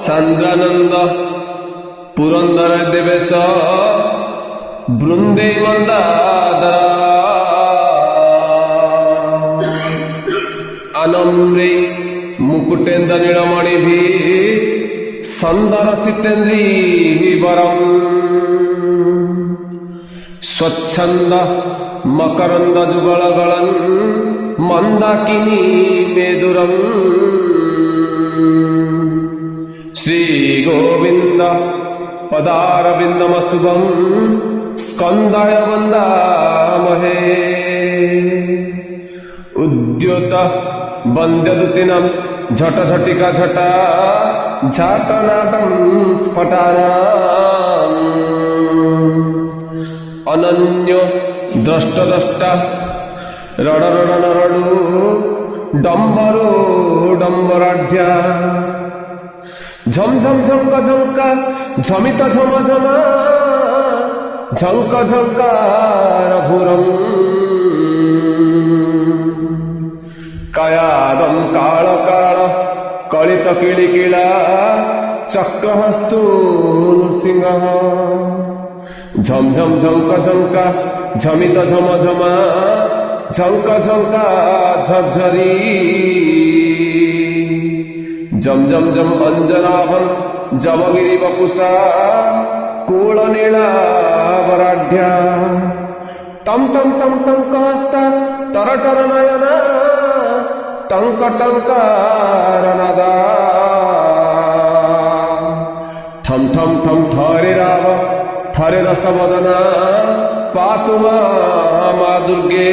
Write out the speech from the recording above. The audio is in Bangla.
সান্দ্রানন্দ পুরন্দর দেবেশ বৃন্দে মন্দাদরা আনম্রে মুকুটেন্দ্র নীলমণিভি সন্দর সিতেন্দ্রী বরম স্বচ্ছন্দ মকরন্দ যুগলগলন মন্দাকিনী মেদুরম শ্রী গোবিন্দ পদারবিন্দমশুভম স্কন্দায় বন্দামহে উদ্যত বন্দ্যদুতিনম ঝট ঝটিকা ঝটা ঝাটনাদম স্ফটানাম অনন্য দ্রষ্ট দ্রষ্টা রড রড নরডু ডম্বরু ডম্বরাঢ্যা ঝম ঝম ঝঙ্কা ঝঙ্কা ঝমিত ঝম ঝমা ঝঙ্ক ঝঙ্কার ভুরম কায়াদম কাল কাল কলিত কিলিকিলা চক্রহস্তু সিংহ ঝম ঝম ঝঙ্ক ঝঙ্কা ঝমিত ঝম ঝমা ঝঙ্ক ঝঙ্কা ঝরঝরি জম জম জম অঞ্জনাভন জমগিরি বপুষা কুল নীলাবরাঢ্যা টম টম টম টঙ্ক হস্ত তর টর নয়না টঙ্ক টঙ্কার নাদা ঠম ঠম ঠম ঠরে রাব ঠরে রসবদনা পাতু মা দুর্গে।